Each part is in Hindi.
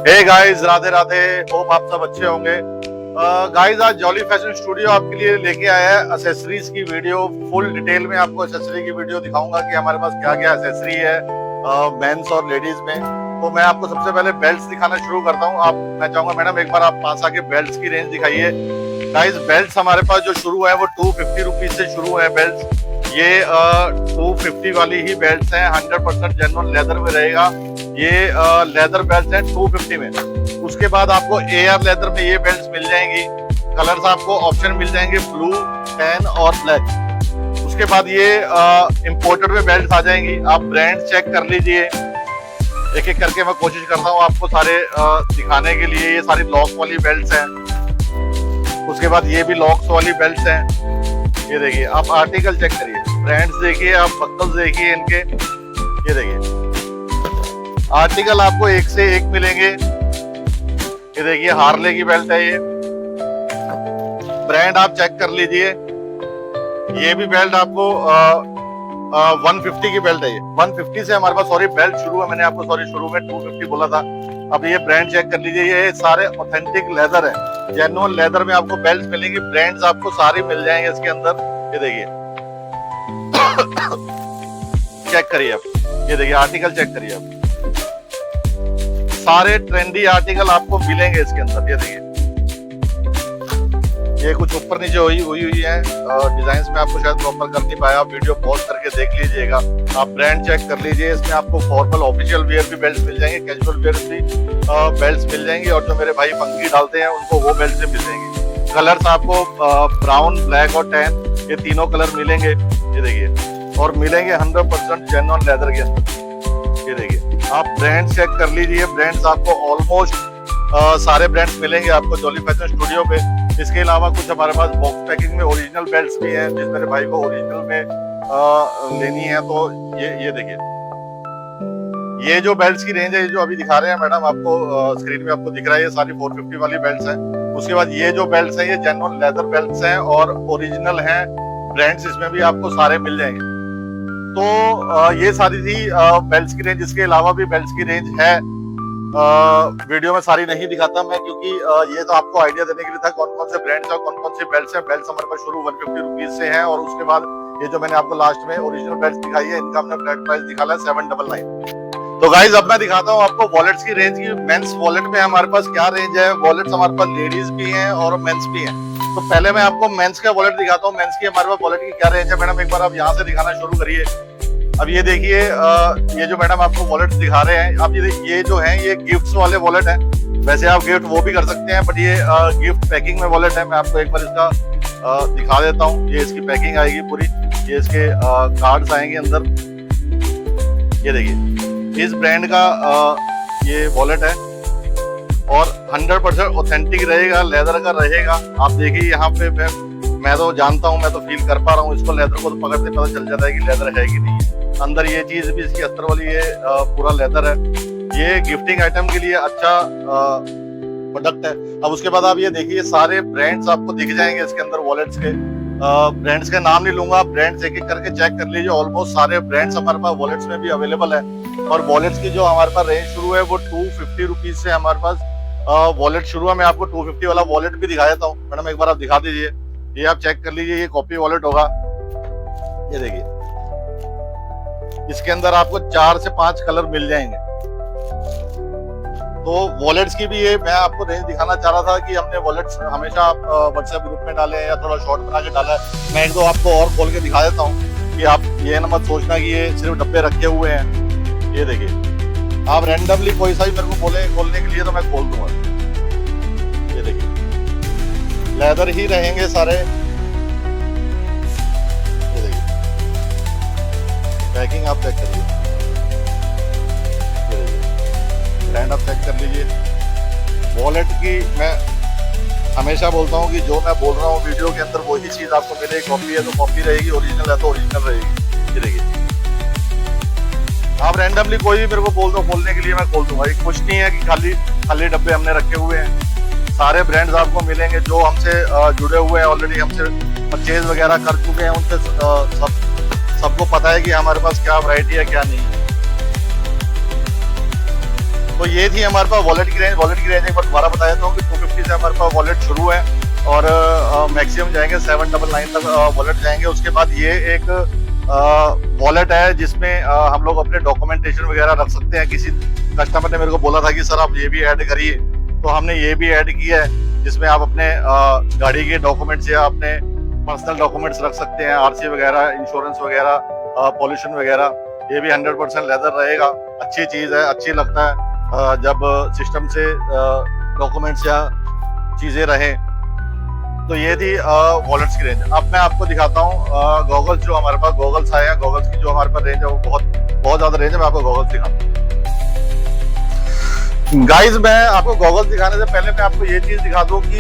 हे गाइस, राधे राधे। होप आप सब अच्छे होंगे। गाइस, आज जॉली फैशन स्टूडियो आपके लिए लेके आया है एसेसरीज की वीडियो। फुल डिटेल में आपको एसेसरी की वीडियो दिखाऊंगा कि हमारे पास क्या क्या एसेसरी है मेंस और लेडीज में। तो मैं आपको सबसे पहले बेल्ट्स दिखाना शुरू करता हूँ। मैं चाहूंगा मैडम एक बार आप पास आके बेल्ट्स की रेंज दिखाइए। गाइस, बेल्ट्स हमारे पास जो शुरू है वो 250 रुपीज से शुरू है बेल्ट्स। ये 250 वाली ही बेल्ट्स हैं। 100% जेन्युइन लेदर में रहेगा। ये लेदर बेल्ट है 250 में। उसके बाद आपको एआर लेदर में ये बेल्ट मिल जाएंगी। कलर्स आपको ऑप्शन मिल जाएंगे ब्लू, टैन और ब्लैक। उसके बाद ये इंपोर्टेड में बेल्ट आ जाएंगी। आप ब्रांड चेक कर लीजिए। एक एक करके मैं कोशिश करता हूँ आपको सारे दिखाने के लिए। ये सारी लॉक वाली बेल्ट हैं। उसके बाद ये भी लॉक्स वाली बेल्ट हैं। ये देखिए, आप आर्टिकल चेक करिए, ब्रांड्स देखिए, आप बक्कल्स देखिए इनके। ये देखिए, आर्टिकल आपको एक से एक मिलेंगे। ये देखिए, हार्ले की बेल्ट है। ये ब्रांड आप चेक कर लीजिए। ये भी बेल्ट आपको 150 की बेल्ट है। ये 150 से हमारे पास बेल्ट शुरू है। मैंने आपको शुरू में 250 बोला था। अब ये ब्रांड चेक कर लीजिए। ये सारे ऑथेंटिक लेदर है, जेन्युइन लेदर में आपको बेल्ट मिलेंगे। ब्रांड्स आपको सारे मिल जाएंगे इसके अंदर। ये देखिए चेक करिए आप। ये देखिए, आर्टिकल चेक करिए आप। सारे ट्रेंडी आर्टिकल आपको मिलेंगे इसके अंदर। ये देखिए, ये कुछ ऊपर नीचे हुई है डिजाइन में आपको शायद प्रॉपर कर नहीं पाया। आप वीडियो पॉज करके देख लीजिएगा। आप ब्रांड चेक कर लीजिए। इसमें आपको फॉर्मल ऑफिशियल वेयर भी बेल्ट मिल जाएंगे, कैजुअल वेयर भी बेल्ट मिल जाएंगे। और जो मेरे भाई पंखी डालते हैं उनको वो बेल्ट से मिल जाएंगे। कलर्स आपको ब्राउन, ब्लैक और टैन, ये तीनों कलर मिलेंगे। ये देखिए, और मिलेंगे 100% जेन्युइन लेदर के अंदर। ये देखिए, आप ब्रांड चेक कर लीजिए। ब्रांड्स आपको ऑलमोस्ट सारे ब्रांड्स मिलेंगे आपको जॉली फैशन स्टूडियो पे। इसके अलावा कुछ हमारे पास बॉक्स पैकिंग में ओरिजिनल बेल्ट्स भी हैं। जिस मेरे भाई को ओरिजिनल में लेनी है तो ये देखिए, ये जो बेल्ट्स की रेंज है, जो अभी दिखा रहे हैं मैडम आपको स्क्रीन में आपको दिख रहा है, ये सारी 450 वाली बेल्ट्स हैं। उसके बाद ये जो बेल्ट्स हैं, ये जेन्युइन लेदर बेल्ट्स हैं और ओरिजिनल हैं। ब्रांड्स इसमें भी आपको सारे मिल जाएंगे। तो ये सारी थी बेल्ट्स की रेंज। इसके अलावा भी बेल्ट्स की रेंज है। वीडियो में सारी नहीं दिखाता मैं, क्योंकि ये तो आपको आइडिया देने के लिए था कौन कौन से ब्रांड्स और कौन कौन से बेल्ट्स हैं। बेल्ट्स हमारे पास शुरू 150 रुपीज से हैं। और उसके बाद ये जो मैंने आपको लास्ट में ओरिजिनल बेल्ट्स दिखाई है, इनका हमने फ्लैट प्राइस निकाला है 799। तो गाइज, अब मैं दिखाता हूँ आपको वॉलेट्स की रेंज की। मेंस वॉलेट में हमारे पास क्या रेंज है। वॉलेट्स हमारे पास लेडीज भी हैं और मेंस भी हैं। तो पहले मैं आपको मेंस का वॉलेट दिखाता हूँ। मेंस की हमारे पास वॉलेट की क्या रेंज है। मैडम एक बार आप यहाँ से दिखाना शुरू करिए। अब ये देखिए, ये जो मैडम आपको वॉलेट दिखा रहे हैं, अब ये जो है ये गिफ्ट्स वाले वॉलेट हैं। वैसे आप गिफ्ट वो भी कर सकते हैं, बट ये गिफ्ट पैकिंग में वॉलेट है। मैं आपको एक बार इसका दिखा देता हूँ। ये इसकी पैकिंग आएगी पूरी। ये इसके कार्ड्स आएंगे अंदर। ये देखिए, इस ब्रांड का ये वॉलेट है और 100% ऑथेंटिक रहेगा, लेदर का रहेगा। आप देखिए यहाँ पे मैं तो जानता हूँ, मैं तो फील कर पा रहा हूँ। इसको लेदर को तो पकड़ते पता चल जाता है कि लेदर है कि नहीं है। अंदर ये चीज भी इसकी अस्तर वाली, ये पूरा लेदर है। ये गिफ्टिंग आइटम के लिए अच्छा प्रोडक्ट है। अब उसके बाद आप ये देखिए, सारे ब्रांड्स आपको दिख जाएंगे इसके अंदर वॉलेट्स के। ब्रांड्स के नाम नहीं लूंगा, ब्रांड्स एक एक करके चेक कर लीजिए। ऑलमोस्ट सारे ब्रांड्स हमारे पास वॉलेट्स में भी अवेलेबल है। और वॉलेट्स की जो हमारे पास रेंज शुरू है वो 250 रुपीज से हमारे पास वॉलेट शुरू है। मैं आपको 250 वाला वॉलेट भी दिखा देता हूँ। मैडम एक बार आप दिखा दीजिए। ये आप चेक कर लीजिए, ये कॉपी वॉलेट होगा। ये देखिए, इसके अंदर आपको 4 से 5 कलर मिल जाएंगे। तो वॉलेट्स की भी ये मैं आपको रेंज दिखाना चाह रहा था कि हमने वॉलेट्स हमेशा व्हाट्सएप ग्रुप में डाले हैं या थोड़ा शॉर्ट बना के डाला है। मैं एक दो आपको और खोल के दिखा देता हूँ कि आप ये ना मत सोचना कि ये सिर्फ डब्बे रखे हुए हैं। ये देखिए, आप रैंडमली कोई सा भी मेरे को बोले खोलने के लिए तो मैं खोल दूंगा। ये देखिए, लेदर ही रहेंगे सारे। ये देखिए, पैकिंग आप चेक करिए। ब्रांड आप चेक कर लीजिए। वॉलेट की मैं हमेशा बोलता हूँ कि जो मैं बोल रहा हूँ वीडियो के अंदर वही चीज आपको मिलेगी। कॉपी है तो कॉपी रहेगी, ओरिजिनल है तो ओरिजिनल रहेगी। ये देखिए, आप रैंडमली कोई भी मेरे को बोल दो खोलने के लिए, मैं खोल दूंगा। ये कुछ नहीं है कि खाली डब्बे हमने रखे हुए हैं। सारे ब्रांड्स आपको मिलेंगे जो हमसे जुड़े हुए हैं, ऑलरेडी हमसे परचेज वगैरह कर चुके हैं। उनसे सबको पता है कि हमारे पास क्या वैरायटी है क्या नहीं है। तो ये थी हमारे पास वॉलेट की रेंज। वॉलेट की रेंज एक बार दोबारा बताया था कि 250 से हमारे पास वॉलेट शुरू है और मैक्सिमम जाएंगे 799 तक वॉलेट जाएंगे। उसके बाद ये एक वॉलेट है जिसमें हम लोग अपने डॉक्यूमेंटेशन वगैरह रख सकते हैं। किसी कस्टमर ने मेरे को बोला था कि सर आप ये भी ऐड करिए, तो हमने ये भी ऐड किया है जिसमें आप अपने गाड़ी के डॉक्यूमेंट्स या अपने पर्सनल डॉक्यूमेंट्स रख सकते हैं, आरसी वगैरह, इंश्योरेंस वगैरह, पॉल्यूशन वगैरह। ये भी 100% लेदर रहेगा। अच्छी चीज़ है, अच्छी लगता है जब सिस्टम से डॉक्यूमेंट्स या चीज़ें रहें। तो ये थी वॉलेट्स की रेंज। अब मैं आपको दिखाता हूँ गॉगल्स। जो हमारे पास गॉगल्स आए हैं, गॉगल्स की जो हमारे पास रेंज है वो बहुत ज़्यादा रेंज है। मैं आपको गॉगल्स दिखाता हूँ। गाइज, मैं आपको गॉगल्स दिखाने से पहले मैं आपको ये चीज दिखा दूं कि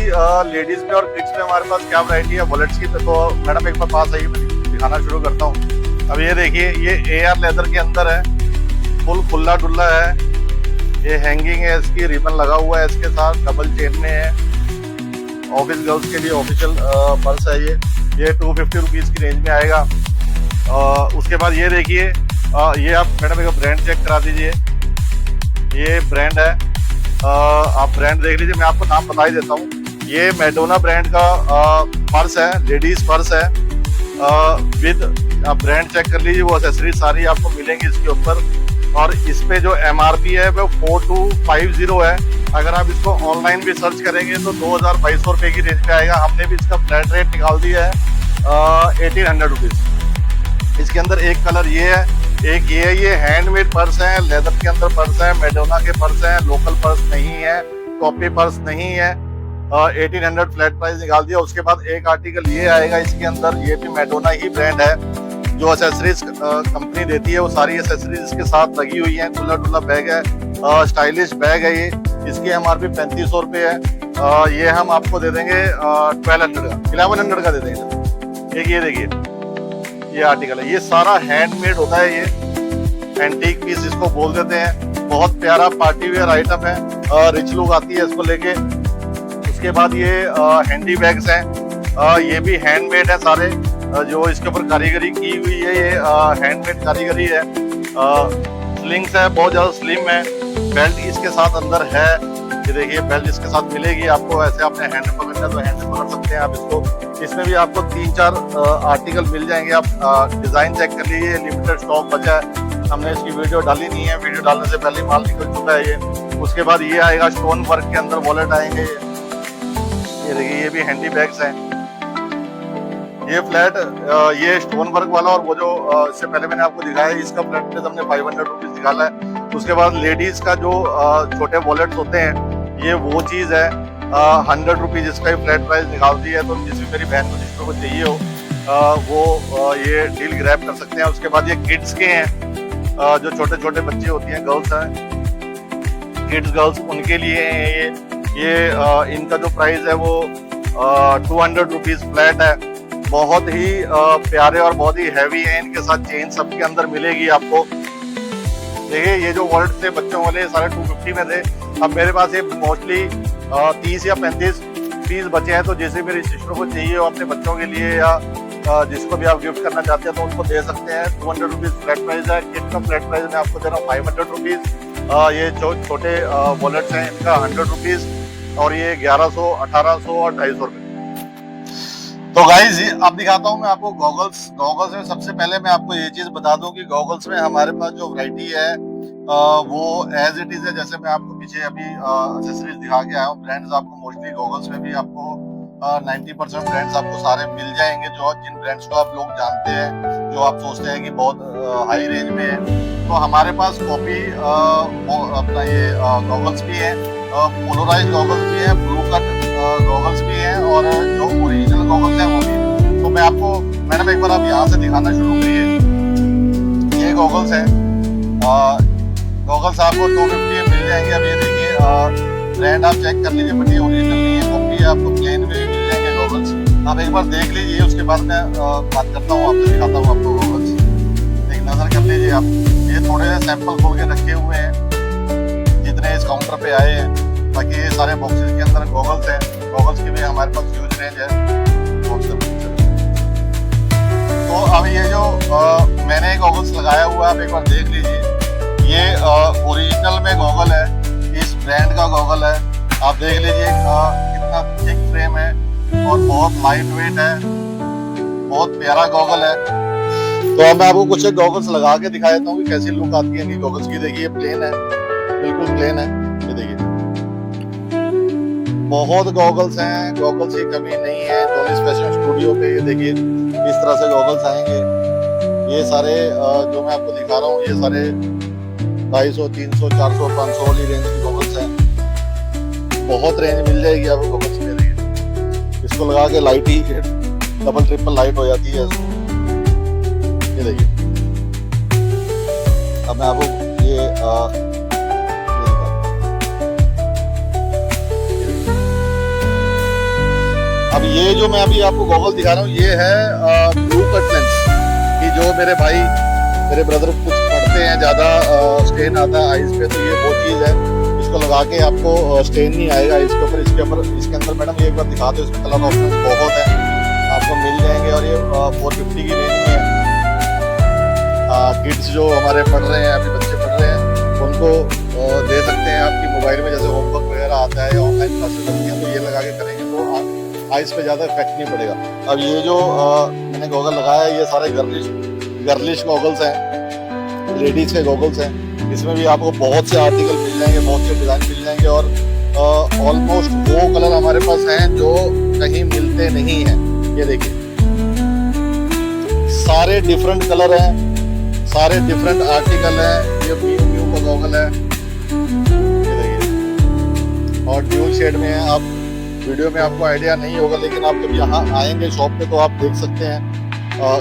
लेडीज में और किड्स में हमारे पास क्या वैरायटी है वॉलेट्स की। तो मैडम एक बार पास आइए, मैं दिखाना शुरू करता हूँ। अब ये देखिए, ये एआर लेदर के अंदर है, फुल खुला डुल्ला है, ये हैंगिंग है, इसकी रिबन लगा हुआ है, इसके साथ डबल चेन में है। ऑफिस गर्ल्स के लिए ऑफिशियल पर्स है ये 250 रुपीज की रेंज में आएगा। उसके बाद ये देखिए, ये आप मैडम एक ब्रांड चेक करा दीजिए। ये ब्रांड है, आप ब्रांड देख लीजिए। मैं आपको नाम बता ही देता हूँ। ये मैडोना ब्रांड का पर्स है, लेडीज पर्स है विद, आप ब्रांड चेक कर लीजिए। वो एक्सेसरीज सारी आपको मिलेंगी इसके ऊपर। और इस पे जो MRP है वो 4250 है। अगर आप इसको ऑनलाइन भी सर्च करेंगे तो 2200 रुपये की रेंज पे आएगा। हमने भी इसका फ्लैट रेट निकाल दिया है 1800 रुपीज। इसके अंदर एक कलर ये है, एक ये हैंडमेड पर्स है, लेदर के अंदर पर्स है, मैडोना के पर्स है, लोकल पर्स नहीं है, कॉपी पर्स नहीं है। 1800 फ्लैट प्राइस निकाल दिया। उसके बाद एक आर्टिकल ये आएगा इसके अंदर, ये भी मैडोना ही ब्रांड है। जो एसेसरीज कंपनी देती है वो सारी एसेसरीज इसके साथ लगी हुई है। खुला डुल्ला बैग है, स्टाइलिश बैग है ये। इसकी MRP 3500 रुपये है। ये हम आपको दे देंगे 1100 का दे देंगे। एक ये देखिए, ये आर्टिकल है, ये सारा हैंडमेड होता है। ये एंटीक पीस इसको बोल देते हैं। बहुत प्यारा पार्टी वेयर आइटम है, रिच लुक आती है इसको लेके। उसके बाद ये हैंडी बैग्स हैं, ये भी हैंडमेड है सारे। जो इसके ऊपर कारीगरी की हुई है, ये हैंडमेड कारीगरी है। स्लिंग्स है, बहुत ज्यादा स्लिम है। बेल्ट इसके साथ अंदर है, ये देखिए बेल्ट इसके साथ मिलेगी आपको। ऐसे आपने हैंड पकड़ना तो हैंड पकड़ सकते हैं आप इसको। इसमें भी आपको 3-4 आर्टिकल मिल जाएंगे। आप डिजाइन चेक कर लीजिए, लिमिटेड स्टॉक बचा है। हमने इसकी वीडियो डाली नहीं है, वीडियो डालने से पहले माल निकल चुका है ये। उसके बाद ये आएगा, स्टोन वर्क के अंदर वॉलेट आएंगे। ये देखिए, ये भी हैंडी बैग्स हैं। ये फ्लैट, ये स्टोन वर्क वाला, और वो जो इससे पहले मैंने आपको दिखाया, इसका फ्लैट प्राइस हमने 500 रुपीज निकाला है। उसके बाद लेडीज का जो छोटे वॉलेट्स होते हैं, ये वो चीज है 100 रुपीज इसका ही फ्लैट प्राइस निकाल दी है। तो जिस भी मेरी बहन को जिसको को चाहिए हो वो ये डील ग्रैब कर सकते हैं। उसके बाद ये किड्स के हैं, जो छोटे छोटे बच्चे होती हैं, गर्ल्स हैं, किड्स गर्ल्स, उनके लिए हैं ये इनका जो प्राइस है वो 200 रुपीज फ्लैट है। बहुत ही प्यारे और बहुत ही हैवी है। इनके साथ चेन सबके अंदर मिलेगी आपको। देखिए, ये जो वॉलेट थे बच्चों वाले सारे 250 में थे। अब मेरे पास ये मोस्टली 30 या 35 पीस बचे हैं। तो जैसे मेरी सिस्टर को चाहिए हो अपने बच्चों के लिए, या जिसको भी आप गिफ्ट करना चाहते हैं तो उनको दे सकते हैं। 200 रुपीज फ्लैट प्राइस है। किट का फ्लैट प्राइस मैं आपको दे रहा हूँ 500 रुपीज। ये जो छोटे वॉलेट्स हैं इनका 100 रुपीज, और ये 1100, 1800 और 250 रुपये। तो गाइज, अब दिखाता हूँ मैं आपको गॉगल्स। गॉगल्स में सबसे पहले मैं आपको ये चीज बता दूं कि गॉगल्स में हमारे पास जो वैरायटी है वो एज इट इज है। जैसे मैं आपको पीछे अभी एक्सेसरीज दिखा के आया हूँ। ब्रांड्स आपको मोस्टली गॉगल्स में भी आपको 90% ब्रांड्स आपको सारे मिल जाएंगे। जो जिन ब्रांड्स को आप लोग जानते हैं, जो आप सोचते हैं कि बहुत हाई रेंज में है, तो हमारे पास कॉपी अपना ये गॉगल्स भी है, पोलराइज गॉगल्स भी है, ब्लू कट गॉगल्स भी हैं, और जो ओरिजिनल गॉगल्स हैं वो भी। तो मैं आपको, मैडम एक बार आप यहाँ से दिखाना शुरू करिए। ये गॉगल्स हैं, गॉगल्स आपको 250 मिल जाएंगे। अब ये देखिए, ब्रांड आप चेक कर लीजिए, बट ये ओरिजिनल नहीं है, कॉपी है। आपको प्लेन में भी मिल जाएंगे गॉगल्स। आप एक बार देख लीजिए, उसके बाद मैं बात करता हूँ, आपसे दिखाता हूँ आपको गॉगल्स। एक नजर कर लीजिए आप। ये थोड़े से सैंपल खोल के रखे हुए हैं जितने इस काउंटर पे आए हैं। बाकी ये सारे बॉक्सेस के अंदर गॉगल्स हैं। गॉगल्स की भी हमारे पास ह्यूज रेंज है। तो अब ये जो मैंने गॉगल्स लगाया हुआ है, आप एक बार देख लीजिए। ये ओरिजिनल में गॉगल है, देख लीजिए कितना थिक फ्रेम है और बहुत लाइट वेट है, बहुत प्यारा गॉगल है। तो अब मैं आपको कुछ गॉगल्स लगा के दिखा देता हूँ कि कैसी लुक आती है इनकी गॉगल्स की। देखिए प्लेन है, बिल्कुल प्लेन है। ये देखिए बहुत गॉगल्स हैं, गॉगल्स की कमी नहीं है जॉनीज फैशन स्टूडियो पे। ये देखिए इस तरह से गॉगल्स आएंगे। ये सारे जो मैं आपको दिखा रहा हूँ ये सारे 250, 300, 400, 500 वाली रेंज की गॉगल्स हैं। बहुत रेंज मिल जाएगी आपको गॉगल्स में। देखिए इसको लगा के लाइट ही डबल ट्रिपल लाइट हो जाती है। ये देखिए अब मैं आपको ये अब ये जो मैं अभी आपको गॉगल दिखा रहा हूँ ये है ब्लू कट लेंस कि जो मेरे भाई मेरे ब्रदर कुछ पढ़ते हैं, ज्यादा स्टेन आता है आइज पे, तो ये वो चीज है। इसको लगा के आपको स्टेन नहीं आएगा इसके ऊपर। इसके अंदर मैडम ये एक बार दिखा दो, इसमें कलर ऑप्शन बहुत है, आपको मिल जाएंगे। और ये 450 की रेंज में है। किड्स जो हमारे पढ़ रहे हैं, अभी बच्चे पढ़ रहे हैं, उनको दे सकते हैं आपकी मोबाइल में, जैसे होमवर्क वगैरह आता है या ऑनलाइन क्लासेस होती हैं, तो ये लगा के करेंगे तो आइज पे ज्यादा इफेक्ट नहीं पड़ेगा। अब ये जो मैंने गॉगल लगाया है ये सारे गर्लिश गॉगल्स हैं, लेडीज के गॉगल्स हैं। इसमें भी आपको बहुत से आर्टिकल मिल जाएंगे, बहुत से डिजाइन मिल जाएंगे और ऑलमोस्ट वो कलर हमारे पास हैं जो कहीं मिलते नहीं हैं। ये देखिए सारे डिफरेंट कलर हैं, सारे डिफरेंट आर्टिकल हैं। ये म्यू का गॉगल है, ये देखिए, और ड्यूल शेड में है। आप वीडियो में आपको आइडिया नहीं होगा, लेकिन आप जब यहाँ आएंगे शॉप पे तो आप देख सकते हैं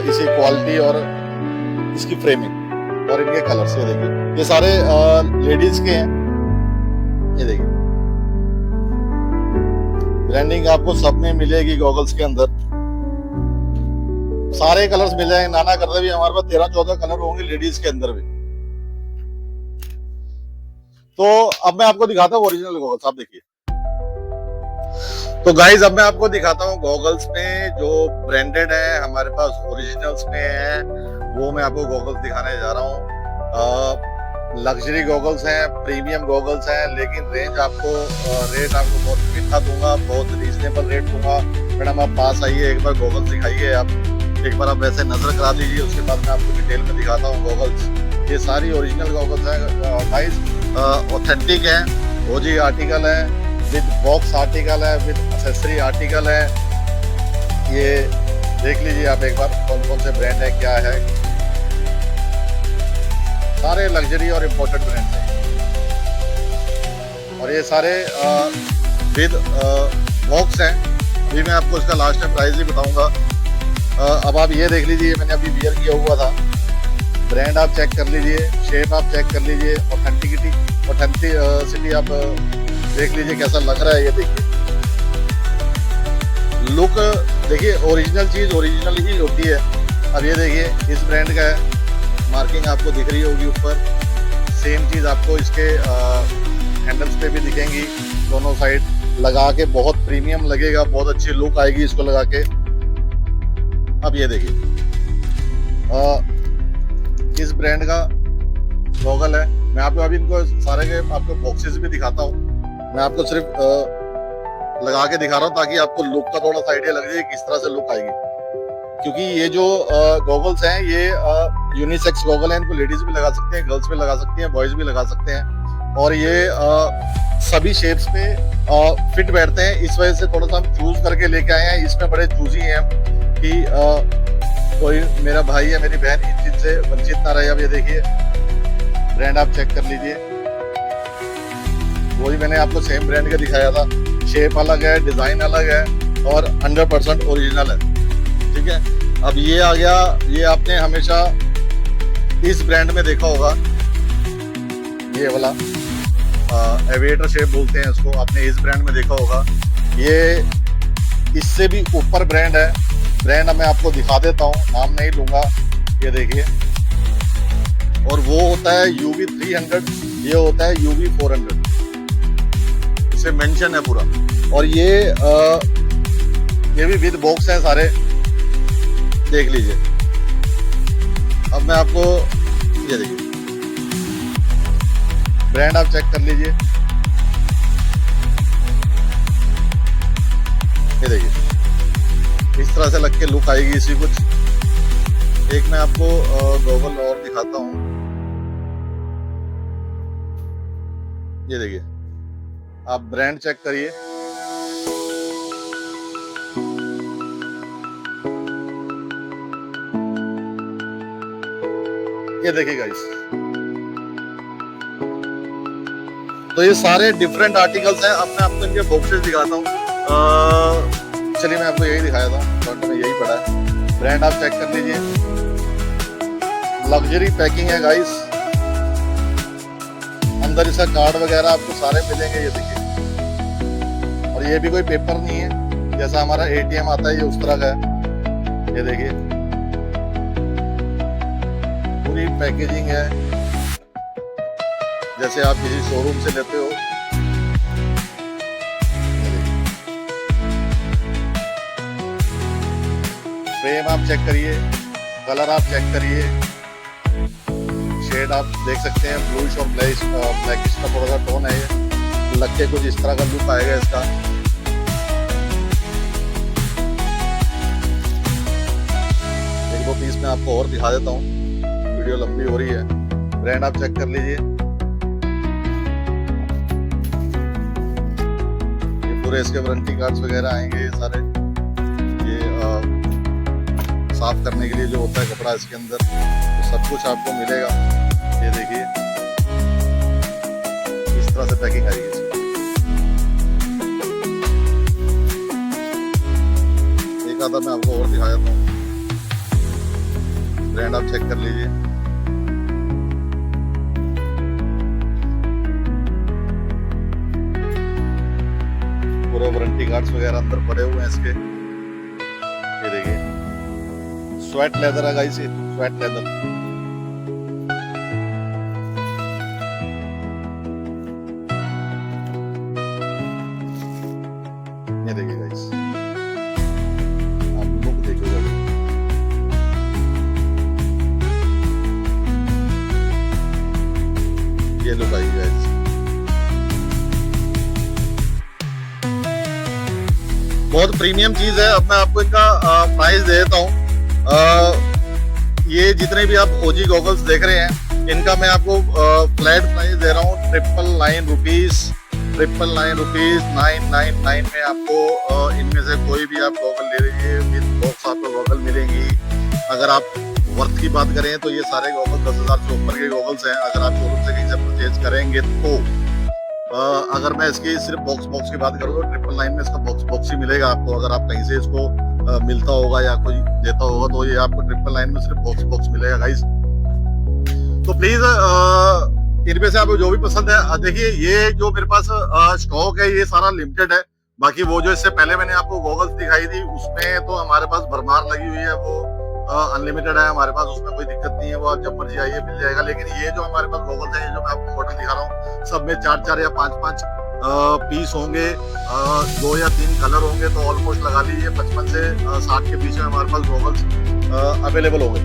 इसी क्वालिटी और इसकी फ्रेमिंग और इनके कलर्स। ये देखिए ये सारे लेडीज के हैं। ये देखिए ब्रांडिंग आपको सब में मिलेगी गॉगल्स के अंदर, सारे कलर्स मिल जाएंगे। नाना करते भी हमारे पास 13-14 कलर होंगे लेडीज के अंदर भी। तो अब मैं आपको दिखाता हूँ ओरिजिनल गॉगल्स। आप देखिए तो गाइज अब मैं आपको दिखाता हूँ गॉगल्स में जो ब्रांडेड है हमारे पास ओरिजिनल्स में है, वो मैं आपको गॉगल्स दिखाने जा रहा हूँ। लग्जरी गॉगल्स हैं, प्रीमियम गॉगल्स हैं, लेकिन रेंज आपको रेट आपको बहुत मीठा दूंगा, बहुत रीजनेबल रेट दूंगा। मैडम आप पास आइए, एक बार गॉगल्स दिखाइए, आप एक बार आप वैसे नजर करा दीजिए, उसके बाद मैं आपको डिटेल में दिखाता हूँ गॉगल्स। ये सारी ओरिजिनल गॉगल्स हैं गाइज, ऑथेंटिक है, ओजी आर्टिकल है, विद बॉक्स आर्टिकल है, विद एक्सेसरी आर्टिकल है। ये देख लीजिए आप एक बार कौन कौन से ब्रांड है, क्या है। सारे लग्जरी और इम्पोर्टेड ब्रांड हैं और ये सारे विद बॉक्स हैं। अभी मैं आपको इसका लास्ट टाइम प्राइस ही बताऊंगा। अब आप ये देख लीजिए, मैंने अभी वियर किया हुआ था। ब्रांड आप चेक कर लीजिए, शेप आप चेक कर लीजिए, ऑथेंटिसिटी आप देख लीजिए कैसा लग रहा है। ये देखिए लुक देखिए, ओरिजिनल चीज ओरिजिनल ही होती है। अब ये देखिए इस ब्रांड का है, मार्किंग आपको दिख रही होगी ऊपर। सेम चीज आपको इसके हैंडल्स पे भी दिखेंगी, दोनों साइड लगा के बहुत प्रीमियम लगेगा, बहुत अच्छी लुक आएगी इसको लगा के। अब ये देखिए किस ब्रांड का गॉगल है। मैं आपको अभी इनको सारे के आपको बॉक्सेस भी दिखाता हूँ। मैं आपको सिर्फ लगा के दिखा रहा हूँ ताकि आपको लुक का थोड़ा सा आइडिया लग जाए किस तरह से लुक आएगी, क्योंकि ये जो गॉगल्स हैं ये यूनिसेक्स गॉगल हैं। इनको लेडीज भी लगा सकते हैं, गर्ल्स भी लगा सकती हैं, बॉयज भी लगा सकते हैं और ये सभी शेप्स पे फिट बैठते हैं। इस वजह से थोड़ा सा हम चूज करके लेके आए हैं। इसमें बड़े चूजी हैं कि कोई मेरा भाई या मेरी बहन इन चीज से वंचित ना रहे। अब ये देखिए ब्रांड आप चेक कर लीजिए, वही मैंने आपको सेम ब्रांड का दिखाया था। शेप अलग है, डिजाइन अलग है और 100% ओरिजिनल है, ठीक है। अब ये आ गया, ये आपने हमेशा इस ब्रांड में देखा होगा, ये वाला एविएटर शेप बोलते हैं इसको, आपने इस ब्रांड में देखा होगा। ये इससे भी ऊपर ब्रांड है। ब्रांड मैं आपको दिखा देता हूँ, नाम नहीं लूंगा। ये देखिए, और वो होता है UV 300, ये होता है UV 400, इसे मेंशन है पूरा। और ये भी विद बॉक्स है सारे, देख लीजिए। अब मैं आपको ये देखिए ब्रांड आप चेक कर लीजिए, तरह से लग के लुक आएगी इसी कुछ। एक मैं आपको गॉगल और दिखाता हूँ, ये देखिए, आप ब्रांड चेक करिए। ये देखिए गाइस, तो ये सारे डिफरेंट आर्टिकल्स हैं। अब मैं आपको इनके बॉक्सेस दिखाता हूँ। चलिए मैं आपको यही दिखाया था, फ्रंट में यही पड़ा है। ब्रांड आप चेक कर लीजिए, लग्जरी पैकिंग है गाइस। अंदर इसका कार्ड वगैरह आपको सारे मिलेंगे, ये देखिए। और ये भी कोई पेपर नहीं है, जैसा हमारा एटीएम आता है ये उस तरह का है। ये देखिए पूरी पैकेजिंग है, जैसे आप किसी शोरूम से लेते हो। फ्रेम आप चेक करिए, कलर आप चेक करिए, शेड आप देख सकते हैं, ब्लूइश और ब्लैकिश का थोड़ा सा टोन है। ये लग के कुछ इस तरह का लुक आएगा इसका। एक दो पीस मैं आपको और दिखा देता हूँ, वीडियो लंबी हो रही है। ब्रांड आप चेक कर लीजिए, ये पूरे इसके वारंटी कार्ड्स वगैरह आएंगे ये सारे। ये साफ करने के लिए जो होता है कपड़ा इसके अंदर, तो सब कुछ आपको मिलेगा। ये देखिए इस तरह से पैकिंग आएगी इसकी। एक आधा मैं आपको और दिखाया था, ब्रांड आप चेक कर लीजिए। पूरे वारंटी कार्ड्स वगैरह अंदर पड़े हुए हैं इसके। ये देखिए स्वेट लेदर है गाइस, स्वेट लेदर। ये देखिए गाइस, आप लुक देखिएगा, ये लुक आएगी गाइस। बहुत प्रीमियम चीज है। अब मैं आपको इनका प्राइस दे देता हूँ। ये जितने भी आप ओजी गॉगल्स देख रहे हैं, इनका मैं आपको फ्लैट प्राइस दे रहा हूँ 999 रुपीज। 999 रुपीज 999 में आपको इनमें से कोई भी आप गॉगल ले लीजिए, विद बॉक्स आपको गॉगल मिलेंगी। अगर आप वर्थ की बात करें तो ये सारे गॉगल 10,000 से ऊपर के गॉगल्स हैं। अगर आप शोरूम से कहीं से परचेज करेंगे तो अगर मैं इसकी सिर्फ बॉक्स की बात करूँ तो 999 में इसका बॉक्स ही मिलेगा आपको। अगर आप कहीं से इसको मिलता होगा या कोई देता होगा तो ये आपको 999 में सिर्फ बॉक्स मिलेगा गाइस। तो प्लीज इनमें से आपको जो भी पसंद है, देखिए ये जो मेरे पास स्टॉक है ये सारा लिमिटेड है। बाकी वो जो इससे पहले मैंने आपको गॉगल्स दिखाई थी उसमें तो हमारे पास भरमार लगी हुई है, वो अनलिमिटेड है हमारे पास, उसमें कोई दिक्कत नहीं है, वो आप जब मर्जी आइए मिल जाएगा। लेकिन ये जो हमारे पास गॉगल्स है, ये जो मैं आपको मॉडल दिखा रहा हूँ, सब में 4-4 या 5-5 पीस होंगे, 2 या 3 कलर होंगे, तो ऑलमोस्ट लगा लीजिए 55 से 60 के बीच में हमारे पास गॉगल्स अवेलेबल होंगे।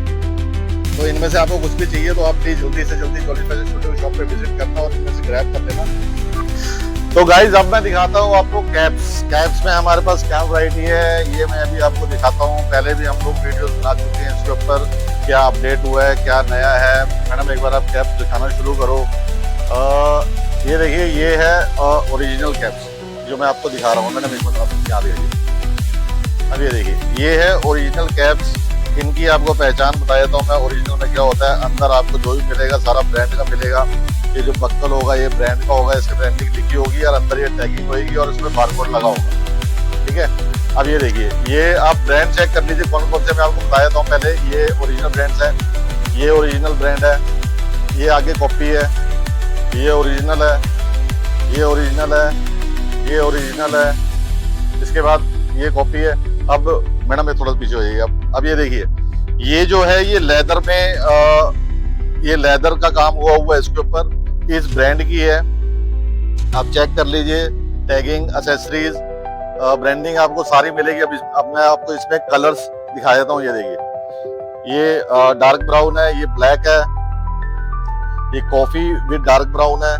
तो इनमें से आपको कुछ भी चाहिए तो आप प्लीज जल्दी से जल्दी छोटे शॉप पे विजिट करना और इनमें से ग्रैब कर लेना। तो गाइज अब मैं दिखाता हूँ आपको कैप्स में हमारे पास क्या वैरायटी है, ये मैं अभी आपको दिखाता हूँ। पहले भी हम लोग वीडियोस बना चुके हैं इसके ऊपर, क्या अपडेट हुआ है, क्या नया है। मैडम एक बार आप कैप्स दिखाना शुरू करो। ये देखिए, ये है ओरिजिनल कैप्स जो मैं आपको दिखा रहा हूँ। मैडम एक बार आप यहाँ देखिए, अब ये देखिए, ये है ओरिजिनल कैप्स। इनकी आपको पहचान बता देता हूँ मैं, ओरिजिनल में क्या होता है। अंदर आपको जो भी मिलेगा सारा ब्रांड का मिलेगा। ये जो बक्कल होगा ये ब्रांड का होगा, इसके ब्रांडिंग लिखी होगी और अंदर ये टैगिंग होगी और इसमें बारकोड लगा होगा, ठीक है। अब ये देखिए, ये आप ब्रांड चेक कर लीजिए कौन कौन से मैं आपको बता देता हूँ। पहले ये ओरिजिनल ब्रांड्स है, ये ओरिजिनल ब्रांड है, ये आगे कॉपी है, ये ओरिजिनल है, ये ओरिजिनल है, ये ओरिजिनल है, इसके बाद ये कॉपी है। अब मैडम ये थोड़ा पीछे हो जाइए। अब ये देखिए, ये जो है ये लेदर में ये लेदर का काम हुआ है इसके ऊपर, इस ब्रांड की है। आप चेक कर लीजिए, टैगिंग, एक्सेसरीज, ब्रांडिंग आपको सारी मिलेगी। अब मैं आपको इसमें कलर्स दिखा देता हूँ। ये देखिए, ये डार्क ब्राउन है, ये ब्लैक है, ये कॉफी विद डार्क ब्राउन है,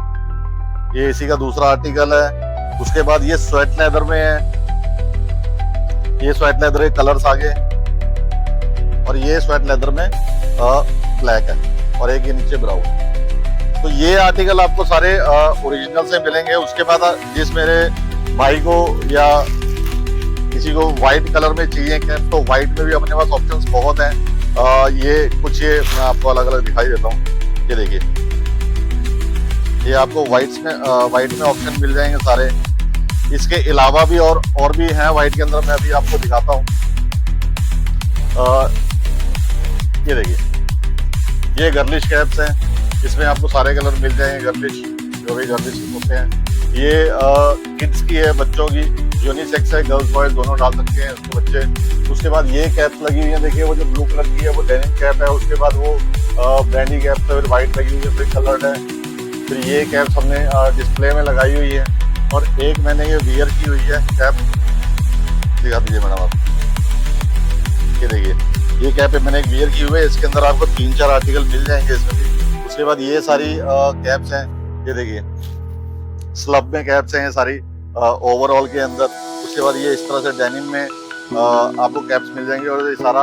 ये इसी का दूसरा आर्टिकल है। उसके बाद ये स्वेट लेदर में है, ये स्वेट लेदर के कलर्स आ गए और ये स्वेट लेदर में ब्लैक है और एक ये नीचे ब्राउन। तो ये आर्टिकल आपको सारे ओरिजिनल से मिलेंगे। उसके बाद जिस मेरे भाई को या किसी को व्हाइट कलर में चाहिए कैप, तो व्हाइट में भी अपने पास ऑप्शंस बहुत हैं। ये कुछ ये मैं आपको अलग अलग दिखाई देता हूँ। ये देखिए, ये आपको व्हाइट में ऑप्शन मिल जाएंगे सारे। इसके अलावा भी और भी हैं व्हाइट के अंदर, मैं अभी आपको दिखाता हूँ। ये देखिए, ये गर्लिश कैप्स हैं, इसमें आपको सारे कलर मिल जाएंगे। गर्लिश जो भी गर्लिश होते हैं, ये किड्स की है, बच्चों की, यूनिसेक्स है, गर्ल्स बॉयज दोनों डाल सकते हैं उसको बच्चे। उसके बाद ये कैप्स लगी हुई है, देखिए वो जो ब्लू कलर की है वो डेनिम कैप है। उसके बाद वो ब्रांडी कैप है, फिर व्हाइट लगी हुई है, फिर कलर्ड है। फिर ये कैप्स हमने डिस्प्ले में लगाई हुई है और एक मैंने ये वियर की हुई है कैप, दिखा दीजिए मैडम आप। ये देखिए, ये कैप मैंने एक वियर की हुई है। इसके अंदर आपको 3-4 आर्टिकल मिल जाएंगे इसमें भी। उसके बाद ये सारी कैप्स हैं, ये देखिए स्लब में कैप्स हैं ये सारी ओवरऑल के अंदर। उसके बाद ये इस तरह से डेनिम में आपको कैप्स मिल जाएंगे और ये सारा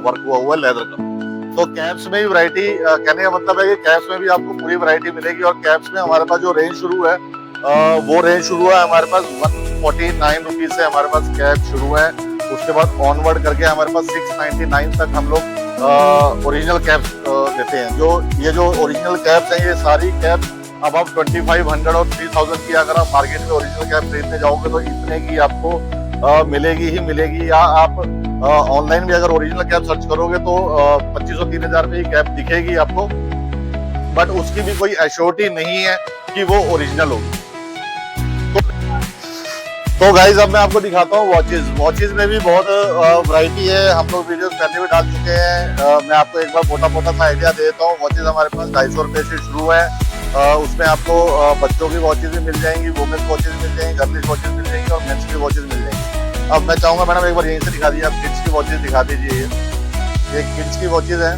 वर्क हुआ हुआ है लेदर का। तो कैप्स में भी वैरायटी, कहने का मतलब है कि कैप्स में भी आपको पूरी वैरायटी मिलेगी। और कैप्स में हमारे पास जो रेंज शुरू है वो रेंज शुरू है हमारे पास 149 रुपीज से हमारे पास कैप शुरू है। उसके बाद ऑनवर्ड करके हमारे पास 699 तक हम लोग ओरिजिनल कैप्स देते हैं। जो ये जो ओरिजिनल कैप्स हैं, ये सारी कैप्स अब आप 2500 और 3000 की अगर आप मार्केट में ओरिजिनल कैप खरीदने जाओगे तो इतने की आपको मिलेगी ही मिलेगी। या आप ऑनलाइन भी अगर ओरिजिनल कैप सर्च करोगे तो 2500-3000 रुपए की कैप दिखेगी आपको, बट उसकी भी कोई एश्योरिटी नहीं है कि वो ओरिजिनल होगी। तो गाइज अब मैं आपको दिखाता हूँ वॉचेज में भी बहुत वैरायटी है। हम लोग वीडियोस पहले भी डाल चुके हैं। मैं आपको एक बार मोटा सा आइडिया दे देता हूँ। वॉचेज हमारे पास 250 रुपए से शुरू है। उसमें आपको बच्चों की वॉचेज भी मिल जाएंगी, वुमेन्स वॉचेज मिल जाएंगी, गर्लिश वॉचेज मिल जाएंगी और मेंस की वॉचेज मिल जाएंगी। अब मैं चाहूंगा मैडम एक बार यहीं से दिखा दीजिए, आप किड्स की वॉचेज दिखा दीजिए। ये किड्स की वॉचेज है।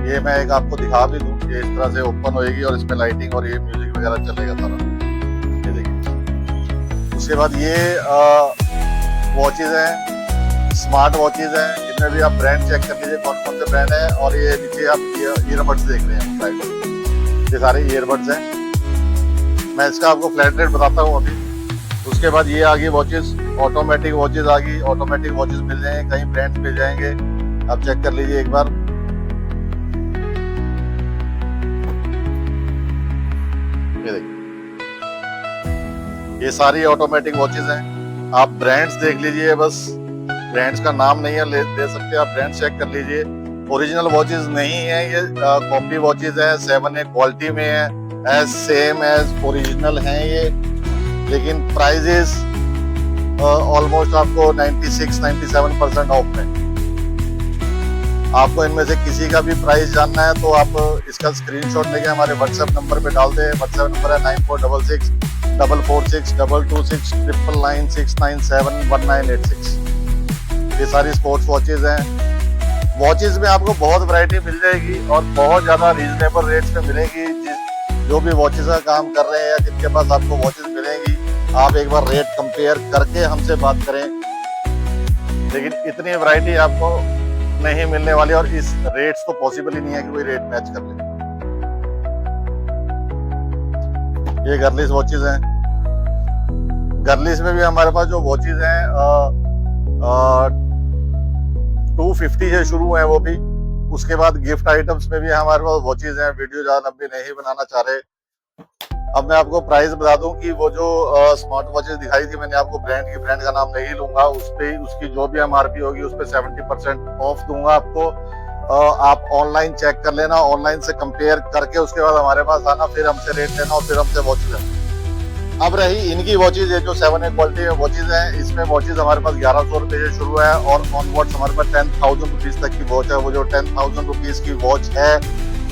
ये मैं एक आपको दिखा भी दूं, ये इस तरह से ओपन होएगी और इसमें लाइटिंग और ये म्यूजिक वगैरह चलेगा सारा। ये देखिए, उसके बाद ये वॉचेज हैं, स्मार्ट वॉचेज हैं। इनमें भी आप ब्रांड चेक कर लीजिए कौन कौन से ब्रांड है। और ये नीचे आप ईयरबड्स देख रहे हैं साइड में, ये सारे ईयरबड्स हैं। मैं इसका आपको फ्लैट रेट बताता हूँ अभी। उसके बाद ये आ गई वॉचेज, ऑटोमेटिक वॉचेज आ गई। ऑटोमेटिक वॉचेज मिल जाएंगे, कई ब्रांड मिल जाएंगे, आप चेक कर लीजिए एक बार। ये देखिए, ये सारी ऑटोमेटिक वॉचेज हैं। आप ब्रांड्स देख लीजिए, बस ब्रांड्स का नाम नहीं है दे सकते, आप ब्रांड चेक कर लीजिए। ओरिजिनल वॉचेज नहीं है ये, कॉपी वॉचेज है। 7A क्वालिटी में है, एज सेम एज ओरिजिनल है ये, लेकिन प्राइजेस ऑलमोस्ट आपको 96-97% ऑफ में। आपको इनमें से किसी का भी प्राइस जानना है तो आप इसका स्क्रीनशॉट लेके हमारे व्हाट्सएप नंबर पे डाल दें। व्हाट्सएप नंबर है 9466 446 226 999 697 1986। ये सारी स्पोर्ट्स वॉचेज हैं। वॉचेज में आपको बहुत वैरायटी मिल जाएगी और बहुत ज्यादा रीजनेबल रेट्स में मिलेगी। जो भी वॉचेज का काम कर रहे हैं या जिनके पास आपको वॉचेज मिलेंगी, आप एक बार रेट कंपेयर करके हमसे बात करें। लेकिन इतनी वैरायटी आपको नहीं मिलने वाली और इस रेट्स तो पॉसिबल ही नहीं है कि कोई रेट मैच कर ले। ये गर्लिश वॉचेज हैं। गर्लिश में भी हमारे पास जो वॉचेज हैं 250 से शुरू है वो भी। उसके बाद गिफ्ट आइटम्स में भी हमारे पास वॉचेज हैं। वीडियो ज्यादा लंबी नहीं बनाना चाह रहे। अब मैं आपको प्राइस बता दूं कि वो जो स्मार्ट वॉचेज दिखाई थी मैंने आपको, ब्रांड का नाम नहीं लूंगा, उस पे उसकी जो भी एमआरपी होगी उस पे 70% ऑफ दूंगा आपको। आप ऑनलाइन चेक कर लेना, ऑनलाइन से कंपेयर करके उसके बाद हमारे पास आना, फिर हमसे रेट लेना और फिर हमसे वॉचेज लेना। अब रही इनकी वॉचेज, जो 7A क्वालिटी वॉचेज है, इसमें वॉचेज हमारे पास 1100 रुपए से शुरू है और ऑनवर्ड्स हमारे पास 10,000 रुपीज तक की वॉच है। वो जो 10,000 रुपीज की वॉच है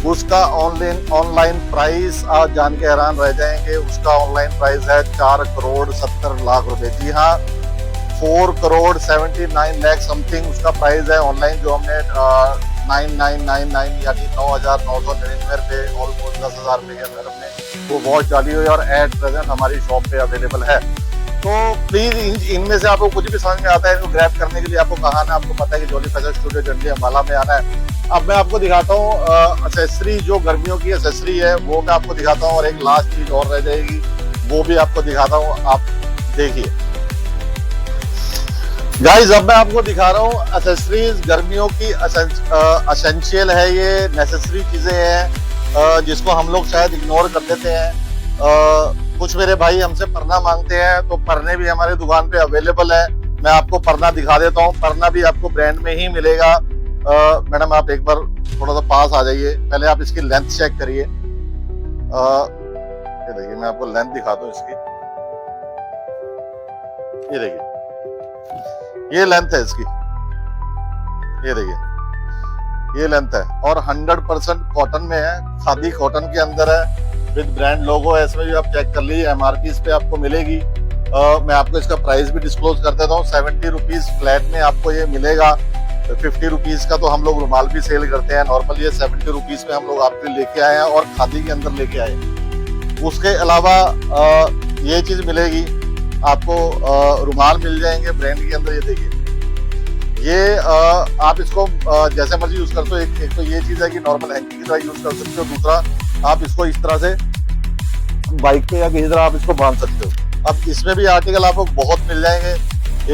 उसका ऑनलाइन प्राइस आप जान के हैरान रह जाएंगे। उसका ऑनलाइन प्राइस है 4 करोड़ 70 लाख रुपए। जी हाँ, 4 करोड़ 79 लाख समथिंग उसका प्राइस है ऑनलाइन, जो हमने 9999 यानी 9,999 रुपये, ऑलमोस्ट 10,000 रुपये के अंदर हमने वो वॉच डाली हुई है और एट प्रेजेंट हमारी शॉप पे अवेलेबल है। तो प्लीज इनमें से आपको कुछ भी समझ में आता है इनको ग्रैब करने के लिए आपको कहाँ आना है, आपको पता है कि जॉली फैशन स्टूडियो जंडी अम्बाला में आना है। अब मैं आपको दिखाता हूँ एक्सेसरी, जो गर्मियों की एक्सेसरी है वो मैं आपको दिखाता हूँ, और एक लास्ट चीज और रह जाएगी वो भी आपको दिखाता हूँ, आप देखिए गाइस। अब मैं आपको दिखा रहा हूँ एक्सेसरीज, गर्मियों की एसेंशियल है, ये नेसेसरी चीजें हैं जिसको हम लोग शायद इग्नोर कर देते हैं। कुछ मेरे भाई हमसे परना मांगते हैं, तो परने भी हमारे दुकान पे अवेलेबल है। मैं आपको परना दिखा देता हूँ, परना भी आपको ब्रांड में ही मिलेगा। मैडम आप एक बार थोड़ा सा पास आ जाइए, पहले आप इसकी लेंथ चेक करिए। ये देखिए मैं आपको लेंथ दिखा दूं इसकी, ये देखिए ये लेंथ है इसकी, ये देखिए ये लेंथ है, और 100% कॉटन में है, खादी कॉटन के अंदर है, विद ब्रांड लोगो है इसमें भी, आप चेक कर लीजिए। MRP इस पे आपको मिलेगी। मैं आपको इसका प्राइस भी डिस्क्लोज कर देता हूँ, 70 रुपीज फ्लैट में आपको ये मिलेगा। 50 रुपीज का तो हम लोग रुमाल भी सेल करते हैं, नॉर्मल ये 70 रुपीज में हम लोग आपके लेके आए हैं और खादी के अंदर लेके आए हैं। उसके अलावा ये चीज मिलेगी आपको, रुमाल मिल जाएंगे ब्रांड के अंदर। ये देखिए ये आप इसको जैसे मर्जी यूज कर सकते हो। एक तो ये चीज है कि नॉर्मल हैंगिंग की तरह यूज कर सकते हो, दूसरा आप इसको इस तरह से बाइक पे या किसी तरह आप इसको बांध सकते हो। अब इसमें भी आर्टिकल आपको बहुत मिल जाएंगे।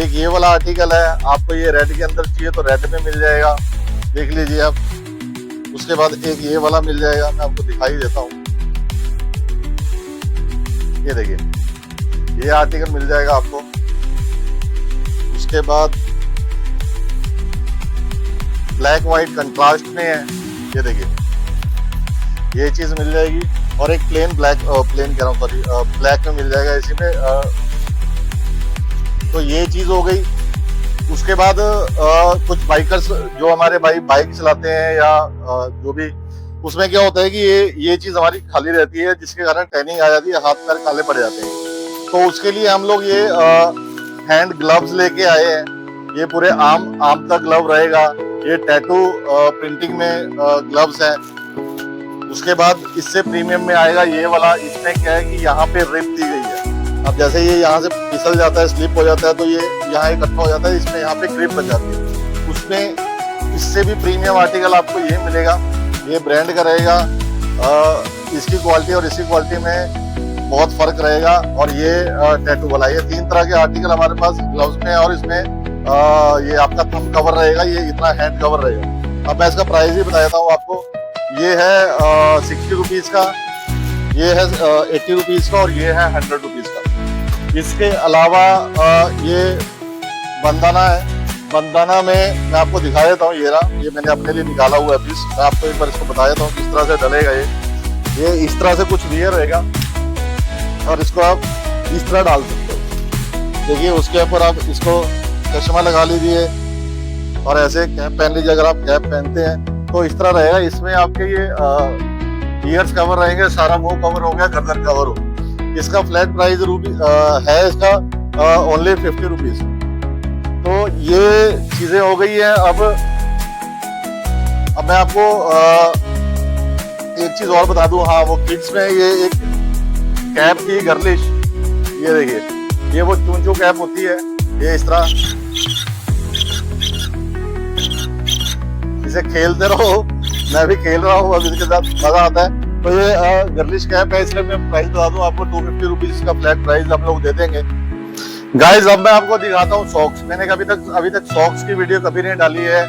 एक ये वाला आर्टिकल है, आपको ये रेड के अंदर चाहिए तो रेड में मिल जाएगा, देख लीजिए आप। उसके बाद एक ये वाला मिल जाएगा, मैं आपको दिखाई देता हूँ, ये देखिए ये आर्टिकल मिल जाएगा आपको। उसके बाद ब्लैक व्हाइट कंट्रास्ट में है, ये देखिए ये चीज मिल जाएगी। और एक प्लेन ब्लैक, प्लेन कह रहा हूँ सॉरी, ब्लैक में मिल जाएगा इसी में। तो ये चीज हो गई। उसके बाद कुछ बाइकर्स जो हमारे भाई बाइक चलाते हैं या जो भी, उसमें क्या होता है कि ये चीज हमारी खाली रहती है, जिसके कारण टैनिंग आ जाती है, हाथ पैर काले पड़ जाते हैं। तो उसके लिए हम लोग ये हैंड ग्लव्स लेके आए हैं। ये पूरे आर्म तक ग्लव रहेगा। ये टैटू प्रिंटिंग में ग्लव्स है। उसके बाद इससे प्रीमियम में आएगा ये वाला। इसमें क्या है कि यहाँ पे रिप दी गई है। अब जैसे ये यहाँ से फिसल जाता है, स्लिप हो जाता है, तो ये यहाँ इकट्ठा हो जाता है, इसमें यहाँ पे ग्रिप बन जाती है। उसमें इससे भी प्रीमियम आर्टिकल आपको ये मिलेगा। ये ब्रांड का रहेगा। इसकी क्वालिटी और इसकी क्वालिटी में बहुत फर्क रहेगा। और ये टैटू वाला, ये 3 तरह के आर्टिकल हमारे पास ग्लव्स में है। और इसमें ये आपका थंब कवर रहेगा, ये इतना हैंड कवर रहेगा। अब मैं इसका प्राइस भी बता देता हूँ आपको। ये है 60 रुपीज का, ये है 80 रुपीज का, और ये है 100 रुपीज का। इसके अलावा ये बंदाना है। बंदाना में मैं आपको दिखा देता हूँ, ये मैंने अपने लिए निकाला हुआ है पीस। मैं आपको एक बार इसको बता देता हूँ किस तरह से डलेगा। ये इस तरह से कुछ वियर रहेगा और इसको आप इस तरह डाल सकते हो। देखिए उसके ऊपर आप इसको चश्मा लगा लीजिए और ऐसे कैप पहन लीजिए। अगर आप कैप पहनते हैं तो इस तरह रहेगा। इसमें आपके ये ईयर्स कवर रहेंगे, सारा मुंह कवर हो गया, गर्दन कवर हो। इसका फ्लैट प्राइस है इसका ओनली 50 रुपीज। तो ये चीजें हो गई है। अब मैं आपको एक चीज और बता दूं। हाँ, वो किड्स में ये एक कैप थी गर्लिश, ये देखिए, ये वो चूंचू कैप होती है। ये इस तरह इसे खेलते रहो, मैं भी खेल रहा हूँ, अब इसके साथ मजा आता है। तो ये गर्लिश कैप है, इसलिए मैं प्राइस बता दूं आपको 250 रुपीज का फ्लैट प्राइस हम लोग दे देंगे। गाइज अब मैं आपको दिखाता हूँ सॉक्स। मैंने अभी तक सॉक्स की वीडियो कभी नहीं डाली है।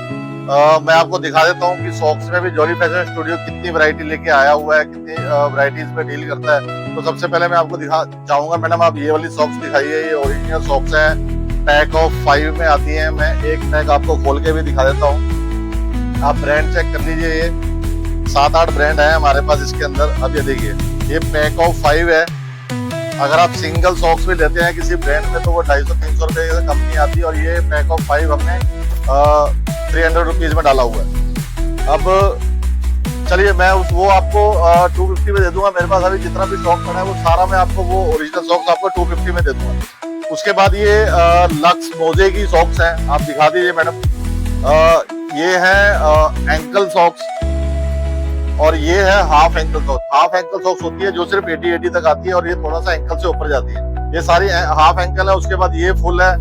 मैं आपको दिखा देता हूँ कि सॉक्स में भी जॉली फैशन स्टूडियो कितनी वैरायटी लेके आया हुआ है, कितनी वैरायटीज में डील करता है। तो सबसे पहले मैं आपको चाहूंगा, मैडम आप ये वाली सॉक्स दिखाइए। ये ओरिजिनल सॉक्स है, पैक ऑफ 5 में आती है। मैं एक पैक आपको खोल के भी दिखा देता हूँ, आप ब्रांड चेक कर लीजिए। ये 7-8 ब्रांड है हमारे पास इसके अंदर। अब ये देखिए, ये पैक ऑफ 5 है। अगर आप सिंगल सॉक्स भी लेते हैं किसी ब्रांड में तो वो 250-300 रुपए से कम नहीं आती। और ये पैक ऑफ 5 हमने 300 रुपीज में डाला हुआ है। अब चलिए मैं वो आपको 250 में दे दूंगा। मेरे पास अभी जितना भी स्टॉक पड़ा है वो सारा मैं आपको वो ओरिजिनल सॉक्स आपको 250 में दे दूंगा। उसके बाद ये लक्स मोजे की सॉक्स हैं, आप दिखा दीजिए मैडम। ये है एंकल सॉक्स और ये है half ankle socks. Half ankle socks होती है जो सिर्फ 80 तक आती है और ये थोड़ा सा एंकल से ऊपर जाती है। ये सारी हाफ एंकल है। उसके बाद ये फुल है,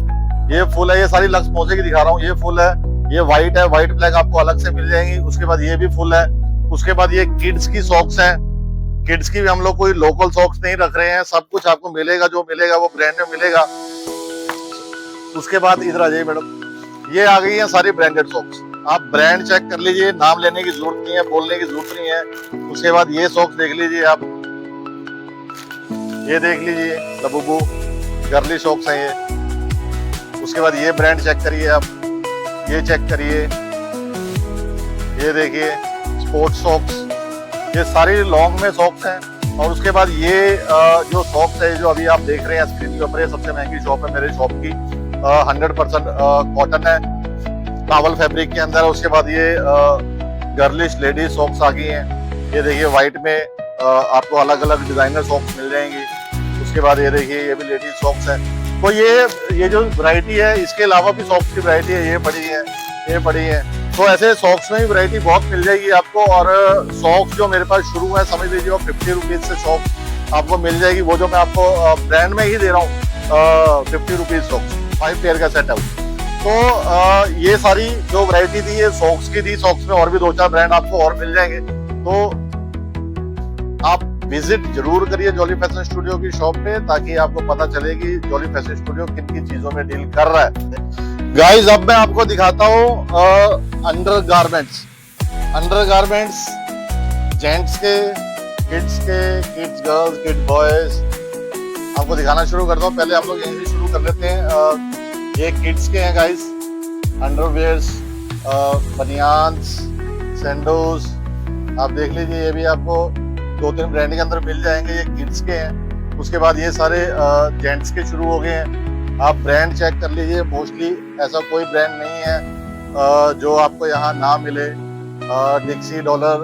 ये फुल है। ये सारी लक्स मोजे की दिखा रहा हूँ। ये फुल है, ये व्हाइट है, व्हाइट ब्लैक आपको अलग से मिल जाएंगी। उसके बाद ये भी फुल है। उसके बाद ये किड्स की सॉक्स हैं। किड्स की भी हम लोग कोई लोकल सॉक्स नहीं रख रहे हैं, सब कुछ आपको मिलेगा, जो मिलेगा वो ब्रांड में मिलेगा। उसके बाद इधर आ जाइए मैडम, ये आ गई है सारी ब्रांडेड सॉक्स। आप ब्रांड चेक कर लीजिए, नाम लेने की जरूरत नहीं है, बोलने की जरूरत नहीं है। उसके बाद ये सॉक्स देख लीजिए आप, ये देख लीजिए लबुबू गर्ली सॉक्स हैं ये। उसके बाद ये ब्रांड चेक करिए आप, ये चेक करिए, ये देखिए स्पोर्ट्स सॉक्स, ये सारी लॉन्ग में सॉक्स हैं। और उसके बाद ये जो सॉक्स है जो अभी आप देख रहे हैं स्क्रीन के ऊपर, ये सबसे महंगी शॉप है मेरे शॉप की। 100% कॉटन है, टॉवल फैब्रिक के अंदर। उसके बाद ये गर्लिश लेडीज सॉक्स आ गई हैं। ये देखिए व्हाइट में आपको अलग अलग डिजाइनर सॉक्स मिल जाएंगी। उसके बाद ये देखिए ये भी लेडीज सॉक्स है। तो ये जो वैरायटी है, इसके अलावा भी सॉक्स की वैरायटी है, ये पड़ी है, ये पड़ी है। तो ऐसे सॉक्स में भी वैरायटी बहुत मिल जाएगी आपको। और सॉक्स जो मेरे पास शुरू है, समझ लीजिए 50 रुपीज से सॉक्स आपको मिल जाएगी। वो जो मैं आपको ब्रांड में ही दे रहा हूँ 50 रुपीज सॉक्स, 5 पेयर का सेट है। तो ये सारी जो वैरायटी थी ये सॉक्स की थी। सॉक्स में और भी 2-4 ब्रांड आपको और मिल जाएंगे। तो आप विजिट जरूर करिए जॉली फैशन स्टूडियो की शॉप पे, ताकि आपको पता चले कि जॉली फैशन स्टूडियो किन किन चीजों में डील कर रहा है। गाइस अब मैं आपको दिखाता हूँ अंडर गारमेंट्स जेंट्स के, किड्स गर्ल्स, किड बॉयज आपको दिखाना शुरू करता हूँ। पहले हम लोग यहीं से शुरू कर लेते हैं। ये किड्स के हैं गाइस, अंडरवेयर्स, बनियान्स, सैंडोज आप देख लीजिए। ये भी आपको 2-3 ब्रांड के अंदर मिल जाएंगे। ये किड्स के हैं। उसके बाद ये सारे जेंट्स के शुरू हो गए हैं। आप ब्रांड चेक कर लीजिए, मोस्टली ऐसा कोई ब्रांड नहीं है जो आपको यहाँ ना मिले। डिक्सी, डॉलर,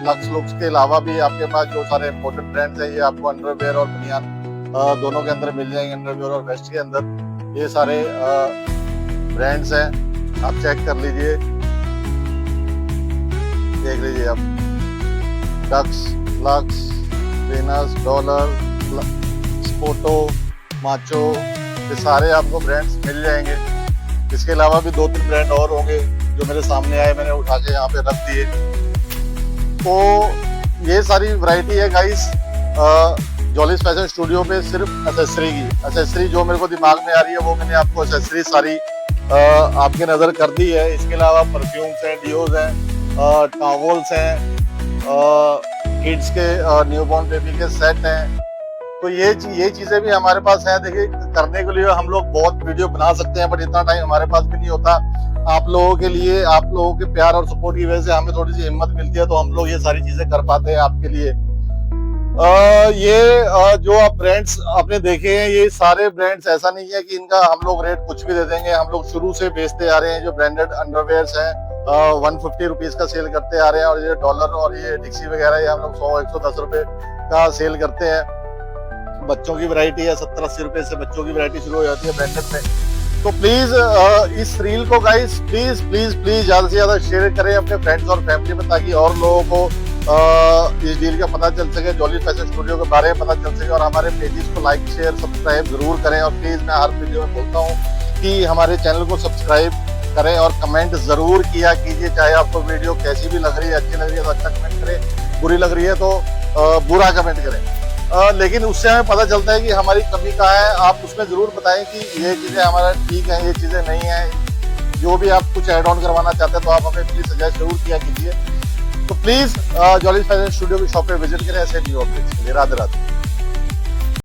लक्स लुक्स के अलावा भी आपके पास जो सारे इम्पोर्टेंट ब्रांड्स हैं, ये आपको अंडरवेयर और बनियान दोनों के अंदर मिल जाएंगे। अंडरवेयर और वेस्ट के अंदर ये सारे ब्रांड्स हैं, आप चेक कर लीजिए, देख लीजिए आप। डक्स, लक्स, वीनस, डॉलर, स्पोटो, माचो, ये सारे आपको ब्रांड्स मिल जाएंगे। इसके अलावा भी 2-3 ब्रांड और होंगे जो मेरे सामने आए, मैंने उठा के यहाँ पे रख दिए। तो ये सारी वैरायटी है गाइस जॉलीज फैशन स्टूडियो पे। सिर्फ एसेसरी जो मेरे को दिमाग में आ रही है वो मैंने आपको एसेसरी सारी आपके नजर कर दी है। इसके अलावा परफ्यूम्स हैं, डियोज हैं, टॉवल्स हैं, किड्स के न्यूबॉर्न बेबी के सेट हैं। तो ये चीजें भी हमारे पास है। देखिए करने के लिए हम लोग बहुत वीडियो बना सकते हैं, बट इतना टाइम हमारे पास भी नहीं होता। आप लोगों के लिए, आप लोगों के प्यार और सपोर्ट की वजह से हमें थोड़ी सी हिम्मत मिलती है, तो हम लोग ये सारी चीजें कर पाते हैं आपके लिए। जो आप ब्रांड्स आपने देखे हैं, ये सारे ब्रांड्स ऐसा नहीं है कि इनका हम लोग रेट कुछ भी दे देंगे। हम लोग शुरू से बेचते आ रहे हैं। जो ब्रांडेड अंडरवेयर्स हैं 150 रुपीज का सेल करते आ रहे हैं। और ये डॉलर और ये डिक्सी वगैरह ये हम लोग 100-110 रुपए का सेल करते हैं। बच्चों की वैरायटी है 70-80 रुपए से बच्चों की वैरायटी शुरू हो जाती है ब्रांडेड में। तो प्लीज इस रील को गाइस प्लीज ज्यादा से ज्यादा शेयर करें अपने फ्रेंड्स और फैमिली में, ताकि और लोगों को इस डील का पता चल सके, जॉली फैशन स्टूडियो के बारे में पता चल सके। और हमारे पेजेस को लाइक, शेयर, सब्सक्राइब जरूर करें। और प्लीज मैं हर वीडियो में बोलता हूँ कि हमारे चैनल को सब्सक्राइब करें और कमेंट जरूर किया कीजिए। चाहे आपको वीडियो कैसी भी लग रही है, अच्छी लग रही है तो अच्छा कमेंट करें, बुरी लग रही है तो बुरा कमेंट करें। लेकिन उससे हमें पता चलता है कि हमारी कमी कहाँ है। आप उसमें जरूर बताएं कि ये चीजें हमारा ठीक है, ये चीजें नहीं है। जो भी आप कुछ ऐड ऑन करवाना चाहते हैं तो आप हमें प्लीज सजेस्ट जरूर किया कीजिए। तो प्लीज जॉली फैशन स्टूडियो की शॉप पे विजिट करें ऐसे न्यू अपडेट्स के लिए। राधे राधे।